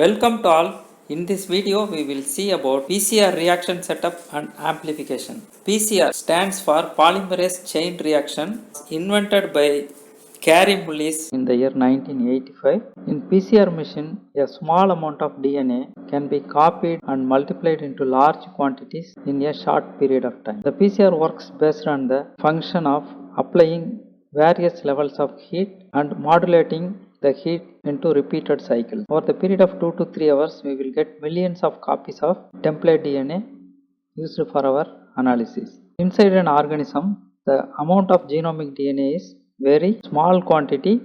Welcome to all. In this video we will see about PCR reaction setup and amplification. PCR stands for polymerase chain reaction, invented by Carey Mullis in the year 1985. In PCR machine, a small amount of DNA can be copied and multiplied into large quantities in a short period of time. The PCR works based on the function of applying various levels of heat and modulating the heat into repeated cycles. Over the period of 2 to 3 hours, we will get millions of copies of template DNA used for our analysis. Inside an organism, the amount of genomic DNA is very small quantity,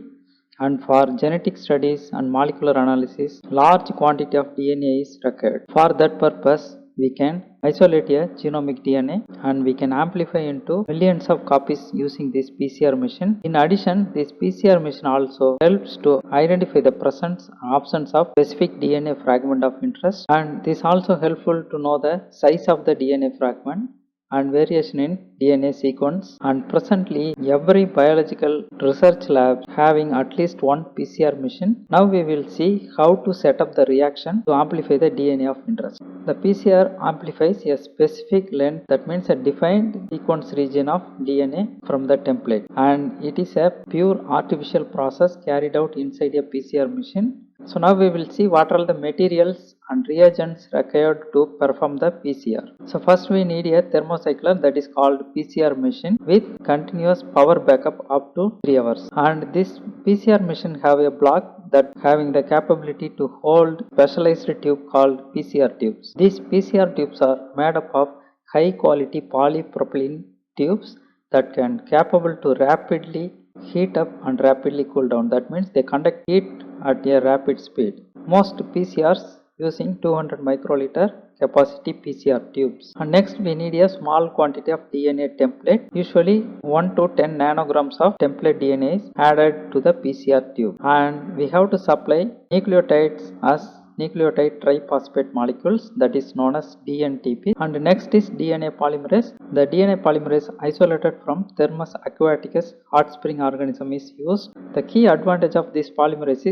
and for genetic studies and molecular analysis, large quantity of DNA is required. For that purpose, we can isolate a genomic DNA and we can amplify into millions of copies using this PCR machine. In addition, this PCR machine also helps to identify the presence and absence of specific DNA fragment of interest, and this also helpful to know the size of the DNA fragment and variation in DNA sequence. And presently every biological research lab having at least one PCR machine. Now we will see how to set up the reaction to amplify the DNA of interest. The PCR amplifies a specific length, that means a defined sequence region of DNA from the template, and it is a pure artificial process carried out inside a PCR machine. So now we will see what are the materials and reagents required to perform the PCR. So first we need a thermocycler, that is called PCR machine, with continuous power backup up to 3 hours. And this PCR machine have a block that having the capability to hold specialized tube called PCR tubes. These PCR tubes are made up of high quality polypropylene tubes that can capable to rapidly heat up and rapidly cool down. That means they conduct heat at a rapid speed. Most PCRs using 200 microliter capacity PCR tubes. And next we need a small quantity of DNA template. Usually 1 to 10 nanograms of template DNA is added to the PCR tube. And we have to supply nucleotides as nucleotide triphosphate molecules, that is known as DNTP. And next is DNA polymerase. The DNA polymerase isolated from Thermus aquaticus hot spring organism is used. The key advantage of this polymerase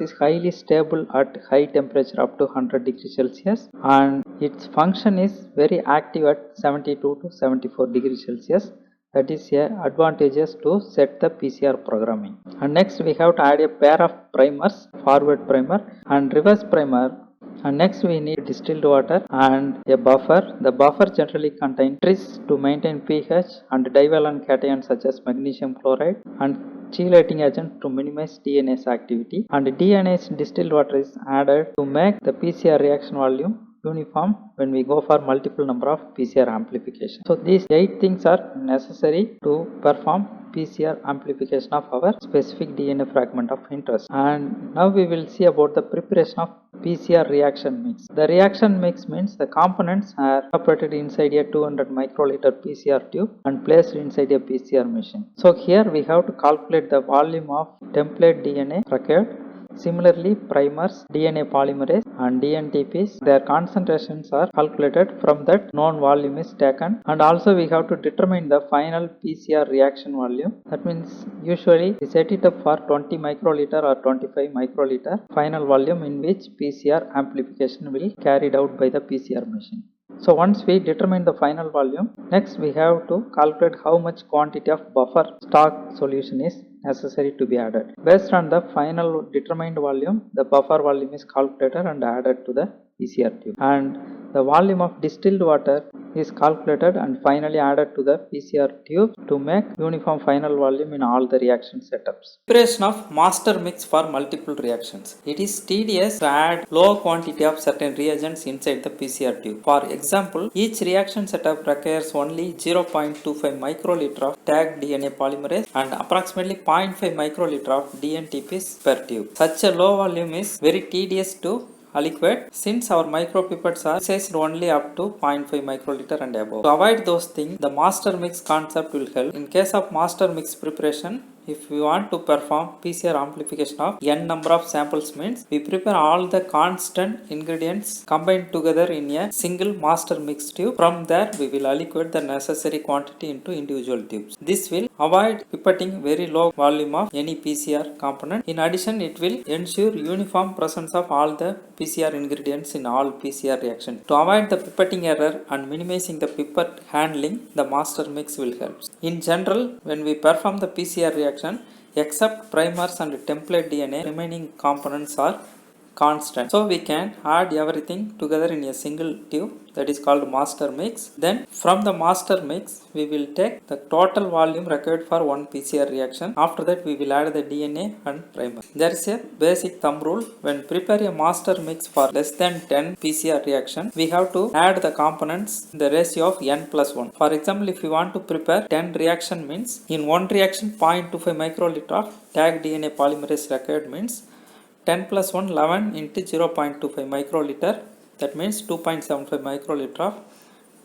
is highly stable at high temperature up to 100 degrees Celsius, and its function is very active at 72 to 74 degrees Celsius. That is advantageous to set the PCR programming. And next we have to add a pair of primers, forward primer and reverse primer. And next we need distilled water and a buffer. The buffer generally contains tris to maintain pH and divalent cations such as magnesium chloride and chelating agent to minimize DNase activity. And DNase distilled water is added to make the PCR reaction volume uniform when we go for multiple number of PCR amplification. So these 8 things are necessary to perform PCR amplification of our specific DNA fragment of interest. And now we will see about the preparation of PCR reaction mix. The reaction mix means the components are separated inside a 200 microliter PCR tube and placed inside a PCR machine. So here we have to calculate the volume of template DNA required. Similarly, primers, DNA polymerase and DNTPs, their concentrations are calculated. From that known volume is taken, and also we have to determine the final PCR reaction volume. That means usually we set it up for 20 microliter or 25 microliter final volume in which PCR amplification will be carried out by the PCR machine. So once we determine the final volume, next we have to calculate how much quantity of buffer stock solution is necessary to be added. Based on the final determined volume, the buffer volume is calculated and added to the PCR tube. And the volume of distilled water is calculated and finally added to the PCR tube to make uniform final volume in all the reaction setups. Preparation of master mix for multiple reactions. It is tedious to add low quantity of certain reagents inside the PCR tube. For example, each reaction setup requires only 0.25 microliter of tagged DNA polymerase and approximately 0.5 microliter of DNTPs per tube. Such a low volume is very tedious to liquid since our micropipettes are sized only up to 0.5 microliter and above. To avoid those things, the master mix concept will help. In case of master mix preparation, if we want to perform PCR amplification of n number of samples means we prepare all the constant ingredients combined together in a single master mix tube. From there we will allocate the necessary quantity into individual tubes. This will avoid pipetting very low volume of any PCR component. In addition, it will ensure uniform presence of all the PCR ingredients in all PCR reactions. To avoid the pipetting error and minimizing the pipette handling, the master mix will help. In general, when we perform the PCR reaction, except primers and template DNA, remaining components are constant. So we can add everything together in a single tube, that is called master mix. Then from the master mix we will take the total volume required for one PCR reaction. After that we will add the DNA and primer. There is a basic thumb rule: when prepare a master mix for less than 10 PCR reaction, we have to add the components in the ratio of n+1. For example, if you want to prepare 10 reaction means in one reaction 0.25 microliter of tag DNA polymerase required means 10 plus 1 11 into 0.25 microliter, that means 2.75 microliter of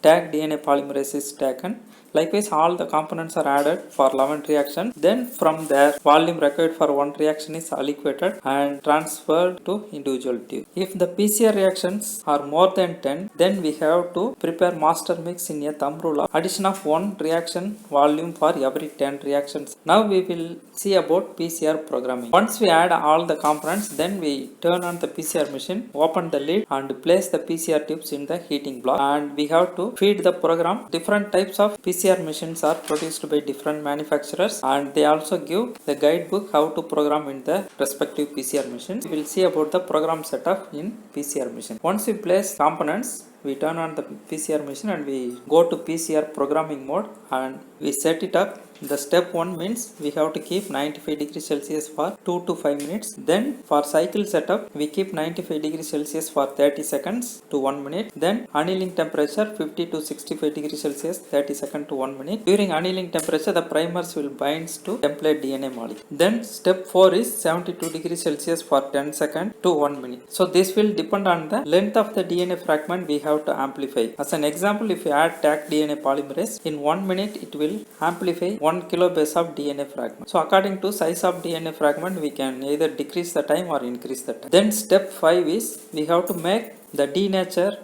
tag DNA polymerase is taken. Likewise, all the components are added for 11 reaction. Then from there, volume required for one reaction is allocated and transferred to individual tube. If the PCR reactions are more than 10, then we have to prepare master mix in a thumb rule of addition of one reaction volume for every 10 reactions. Now we will see about PCR programming. Once we add all the components, then we turn on the PCR machine, open the lid and place the PCR tubes in the heating block, and we have to feed the program. Different types of PCR machines are produced by different manufacturers, and they also give the guidebook how to program in the respective PCR machines. We will see about the program setup in PCR machine. Once we place components, we turn on the PCR machine and we go to PCR programming mode and we set it up. The step 1 means we have to keep 95 degrees Celsius for 2 to 5 minutes. Then for cycle setup, we keep 95 degrees Celsius for 30 seconds to 1 minute. Then annealing temperature 50 to 65 degrees Celsius 30 seconds to 1 minute. During annealing temperature, the primers will bind to template DNA molecule. Then step 4 is 72 degrees Celsius for 10 seconds to 1 minute. So this will depend on the length of the DNA fragment we have to amplify. As an example, if you add tag DNA polymerase, in 1 minute it will amplify 1 kilobase of DNA fragment. So according to size of DNA fragment, we can either decrease the time or increase the time. Then step 5 is we have to make the denature,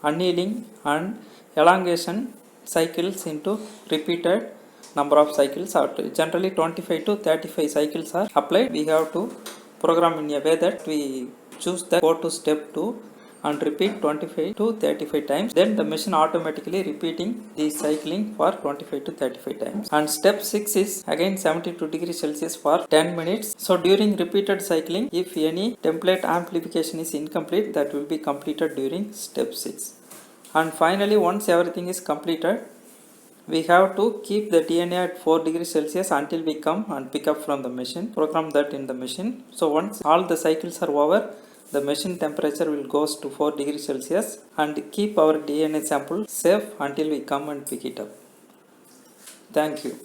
annealing and elongation cycles into repeated number of cycles. Generally 25 to 35 cycles are applied. We have to program in a way that we choose the go to step 2 and repeat 25 to 35 times. Then the machine automatically repeating the cycling for 25 to 35 times. And step 6 is again 72 degrees Celsius for 10 minutes. So during repeated cycling, if any template amplification is incomplete, that will be completed during step 6. And finally, once everything is completed, we have to keep the DNA at 4 degrees Celsius until we come and pick up from the machine. Program that in the machine. So once all the cycles are over, the machine temperature will goes to 4 degrees Celsius and keep our DNA sample safe until we come and pick it up. Thank you.